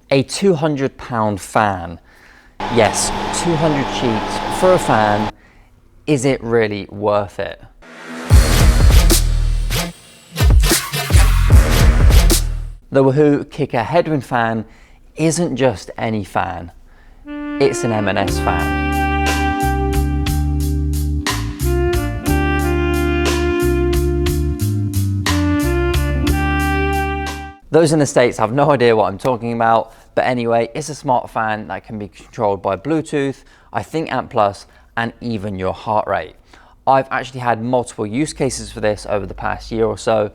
A 200-pound fan. Yes, 200 sheets for a fan. Is it really worth it? The Wahoo Kickr Headwind fan isn't just any fan. It's an M&S fan. Those in the States have no idea what I'm talking about, but anyway, it's a smart fan that can be controlled by Bluetooth, I think Amp+, and even your heart rate. I've actually had multiple use cases for this over the past year or so.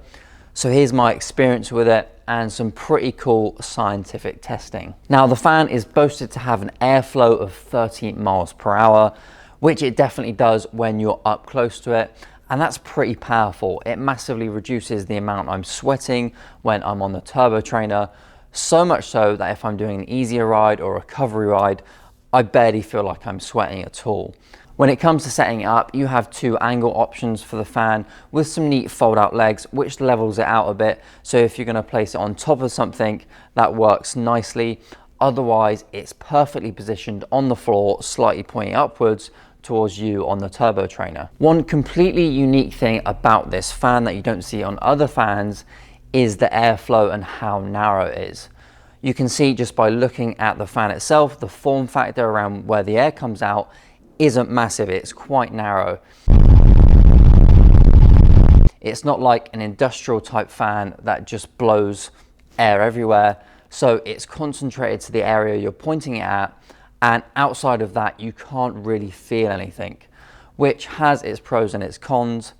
So here's my experience with it and some pretty cool scientific testing. Now, the fan is boasted to have an airflow of 30 miles per hour, which it definitely does when you're up close to it. And that's pretty powerful. It massively reduces the amount I'm sweating when I'm on the turbo trainer. So much so that if I'm doing an easier ride or a recovery ride, I barely feel like I'm sweating at all. When it comes to setting it up, you have two angle options for the fan with some neat fold out legs, which levels it out a bit. So if you're gonna place it on top of something, that works nicely. Otherwise, it's perfectly positioned on the floor, slightly pointing upwards towards you on the turbo trainer. One completely unique thing about this fan that you don't see on other fans is the airflow and how narrow it is. You can see just by looking at the fan itself, the form factor around where the air comes out isn't massive, it's quite narrow. It's not like an industrial type fan that just blows air everywhere. So it's concentrated to the area you're pointing it at, and outside of that, you can't really feel anything, which has its pros and its cons.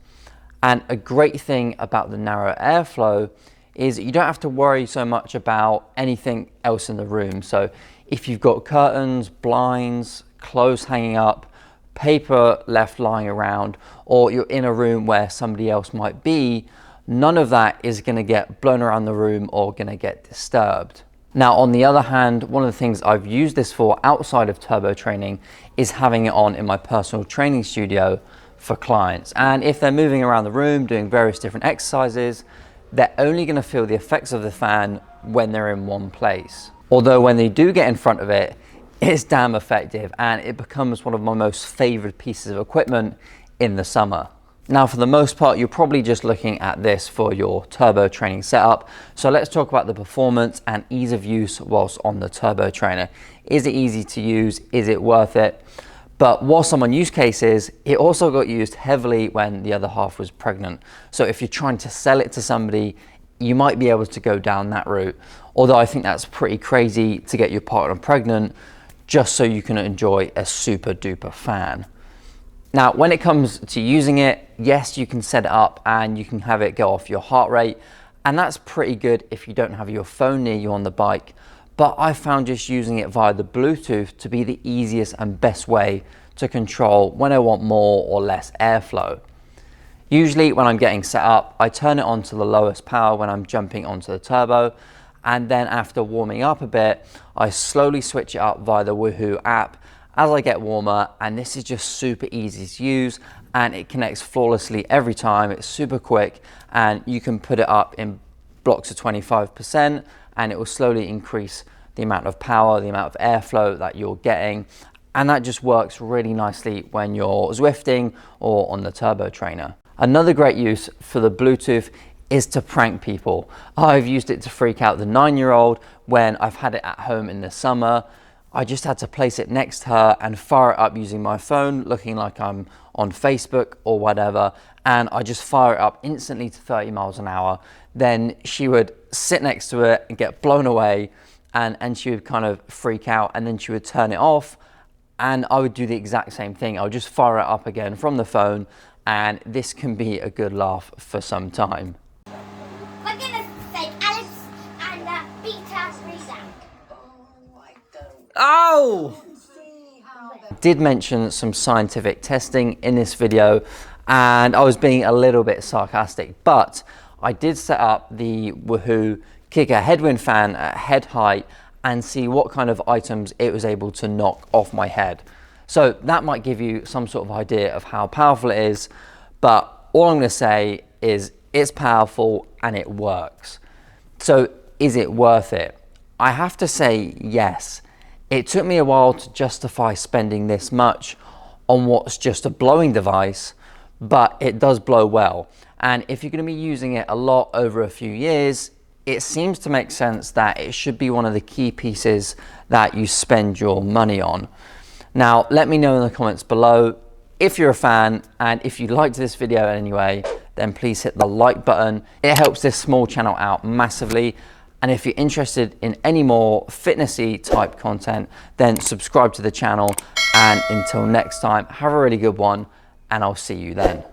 And a great thing about the narrow airflow is you don't have to worry so much about anything else in the room. So if you've got curtains, blinds, clothes hanging up, paper left lying around, or you're in a room where somebody else might be, none of that is gonna get blown around the room or gonna get disturbed. Now, on the other hand, one of the things I've used this for outside of turbo training is having it on in my personal training studio for clients. And if they're moving around the room, doing various different exercises, they're only gonna feel the effects of the fan when they're in one place. Although when they do get in front of it, it's damn effective and it becomes one of my most favorite pieces of equipment in the summer. Now, for the most part, you're probably just looking at this for your turbo training setup. So let's talk about the performance and ease of use whilst on the turbo trainer. Is it easy to use? Is it worth it? But whilst I'm on use cases, it also got used heavily when the other half was pregnant. So if you're trying to sell it to somebody, you might be able to go down that route. Although I think that's pretty crazy to get your partner pregnant just so you can enjoy a super duper fan. Now, when it comes to using it, yes, you can set it up and you can have it go off your heart rate. And that's pretty good if you don't have your phone near you on the bike. But I found just using it via the Bluetooth to be the easiest and best way to control when I want more or less airflow. Usually when I'm getting set up, I turn it on to the lowest power when I'm jumping onto the turbo. And then after warming up a bit, I slowly switch it up via the Wahoo app as I get warmer, and this is just super easy to use and it connects flawlessly every time. It's super quick and you can put it up in blocks of 25% and it will slowly increase the amount of power, the amount of airflow that you're getting. And that just works really nicely when you're zwifting or on the turbo trainer. Another great use for the Bluetooth is to prank people. I've used it to freak out the 9-year-old when I've had it at home in the summer. I just had to place it next to her and fire it up using my phone, looking like I'm on Facebook or whatever. And I just fire it up instantly to 30 miles an hour. Then she would sit next to it and get blown away and she would kind of freak out and then she would turn it off. And I would do the exact same thing. I would just fire it up again from the phone and this can be a good laugh for some time. We're gonna say Alex and Peter Rizak. Oh! Did mention some scientific testing in this video and I was being a little bit sarcastic, but I did set up the Wahoo Kickr Headwind fan at head height and see what kind of items it was able to knock off my head. So that might give you some sort of idea of how powerful it is, but all I'm gonna say is it's powerful and it works. So is it worth it? I have to say yes. It took me a while to justify spending this much on what's just a blowing device, but it does blow well. And if you're going to be using it a lot over a few years, it seems to make sense that it should be one of the key pieces that you spend your money on. Now, let me know in the comments below if you're a fan, and if you liked this video anyway, then please hit the like button. It helps this small channel out massively. And if you're interested in any more fitnessy type content, then subscribe to the channel. And until next time, have a really good one, and I'll see you then.